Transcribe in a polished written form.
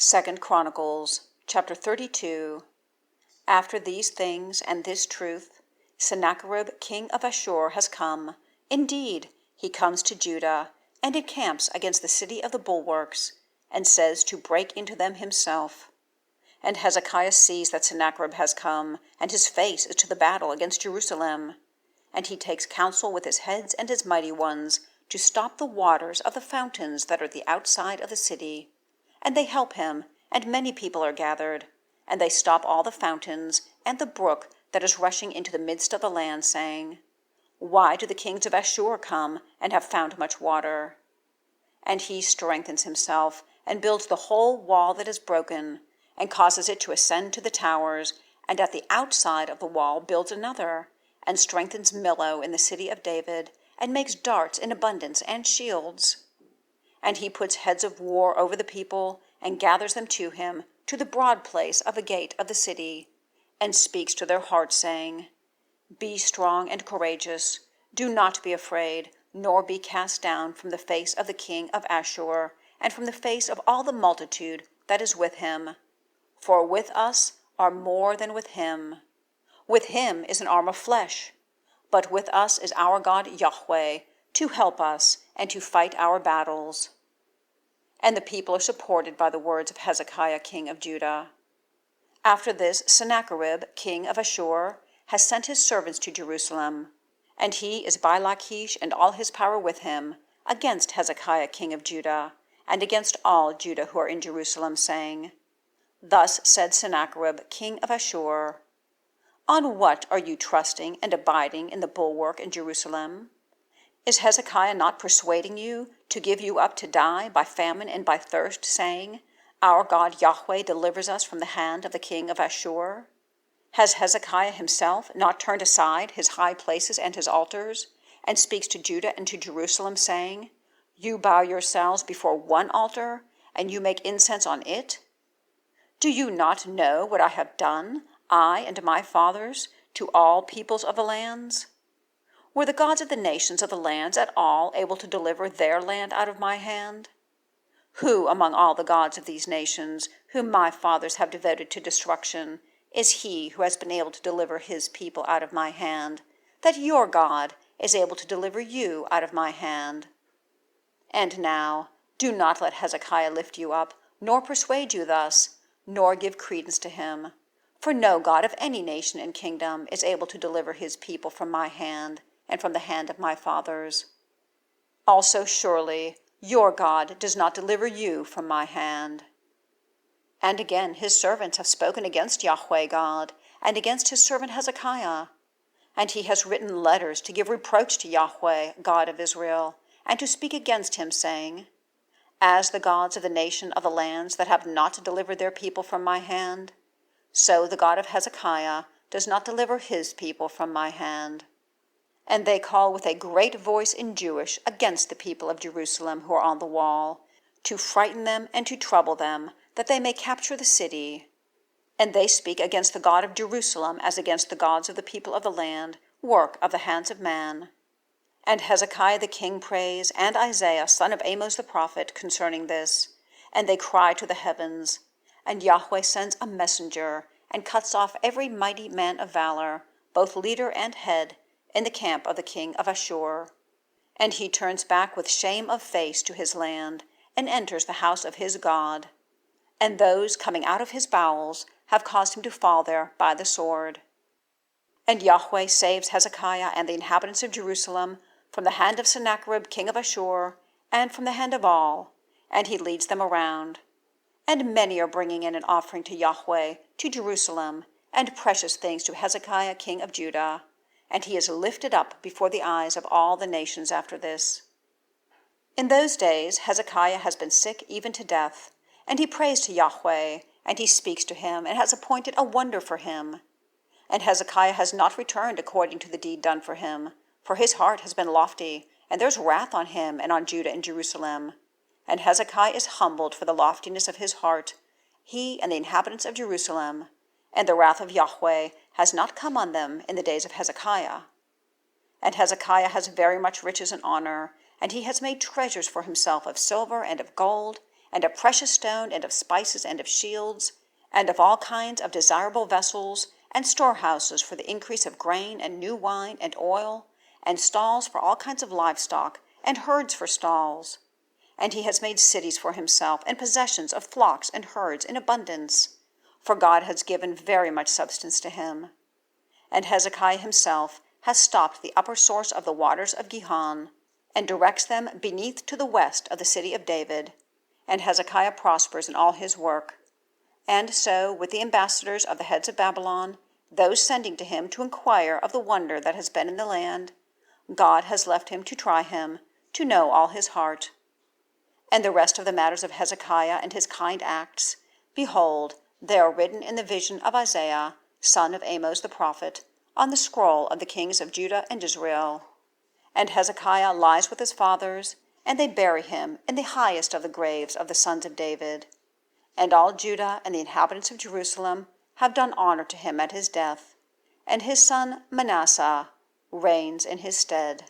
2 Chronicles, chapter 32. After these things and this truth, Sennacherib king of Asshur has come. Indeed, he comes to Judah, and encamps against the city of the bulwarks, and says to break into them himself. And Hezekiah sees that Sennacherib has come, and his face is to the battle against Jerusalem. And he takes counsel with his heads and his mighty ones to stop the waters of the fountains that are at the outside of the city. And they help him, and many people are gathered. And they stop all the fountains, and the brook that is rushing into the midst of the land, saying, Why do the kings of Asshur come, and have found much water? And he strengthens himself, and builds the whole wall that is broken, and causes it to ascend to the towers, and at the outside of the wall builds another, and strengthens Millo in the city of David, and makes darts in abundance and shields. And he puts heads of war over the people, and gathers them to him, to the broad place of the gate of the city, and speaks to their hearts, saying, Be strong and courageous, do not be afraid, nor be cast down from the face of the king of Asshur, and from the face of all the multitude that is with him. For with us are more than with him. With him is an arm of flesh, but with us is our God Yahweh, to help us and to fight our battles. And the people are supported by the words of Hezekiah king of Judah. After this, Sennacherib king of Asshur has sent his servants to Jerusalem, and he is by Lachish and all his power with him, against Hezekiah king of Judah, and against all Judah who are in Jerusalem, saying, Thus said Sennacherib king of Asshur, On what are you trusting and abiding in the bulwark in Jerusalem? Is Hezekiah not persuading you to give you up to die by famine and by thirst, saying, Our God Yahweh delivers us from the hand of the king of Asshur? Has Hezekiah himself not turned aside his high places and his altars, and speaks to Judah and to Jerusalem, saying, You bow yourselves before one altar, and you make incense on it? Do you not know what I have done, I and my fathers, to all peoples of the lands? Were the gods of the nations of the lands at all able to deliver their land out of my hand? Who among all the gods of these nations, whom my fathers have devoted to destruction, is he who has been able to deliver his people out of my hand, that your God is able to deliver you out of my hand? And now, do not let Hezekiah lift you up, nor persuade you thus, nor give credence to him. For no God of any nation and kingdom is able to deliver his people from my hand, and from the hand of my fathers. Also surely your God does not deliver you from my hand. And again his servants have spoken against Yahweh God, and against his servant Hezekiah. And he has written letters to give reproach to Yahweh, God of Israel, and to speak against him, saying, As the gods of the nation of the lands that have not delivered their people from my hand, so the God of Hezekiah does not deliver his people from my hand. And they call with a great voice in Jewish against the people of Jerusalem who are on the wall, to frighten them and to trouble them, that they may capture the city. And they speak against the God of Jerusalem as against the gods of the people of the land, work of the hands of man. And Hezekiah the king prays, and Isaiah son of Amoz the prophet, concerning this. And they cry to the heavens. And Yahweh sends a messenger, and cuts off every mighty man of valor, both leader and head, in the camp of the king of Asshur. And he turns back with shame of face to his land, and enters the house of his God. And those coming out of his bowels have caused him to fall there by the sword. And Yahweh saves Hezekiah and the inhabitants of Jerusalem from the hand of Sennacherib king of Asshur, and from the hand of all, and he leads them around. And many are bringing in an offering to Yahweh, to Jerusalem, and precious things to Hezekiah king of Judah. And he is lifted up before the eyes of all the nations after this. In those days Hezekiah has been sick even to death, and he prays to Yahweh, and he speaks to him, and has appointed a wonder for him. And Hezekiah has not returned according to the deed done for him, for his heart has been lofty, and there's wrath on him and on Judah and Jerusalem. And Hezekiah is humbled for the loftiness of his heart, he and the inhabitants of Jerusalem, and the wrath of Yahweh has not come on them in the days of Hezekiah. And Hezekiah has very much riches and honor, and he has made treasures for himself of silver and of gold, and of precious stone, and of spices, and of shields, and of all kinds of desirable vessels, and storehouses for the increase of grain, and new wine, and oil, and stalls for all kinds of livestock, and herds for stalls. And he has made cities for himself, and possessions of flocks and herds in abundance, for God has given very much substance to him. And Hezekiah himself has stopped the upper source of the waters of Gihon, and directs them beneath to the west of the city of David. And Hezekiah prospers in all his work. And so, with the ambassadors of the heads of Babylon, those sending to him to inquire of the wonder that has been in the land, God has left him to try him, to know all his heart. And the rest of the matters of Hezekiah and his kind acts, behold, they are written in the vision of Isaiah, son of Amoz the prophet, on the scroll of the kings of Judah and Israel. And Hezekiah lies with his fathers, and they bury him in the highest of the graves of the sons of David. And all Judah and the inhabitants of Jerusalem have done honor to him at his death, and his son Manasseh reigns in his stead.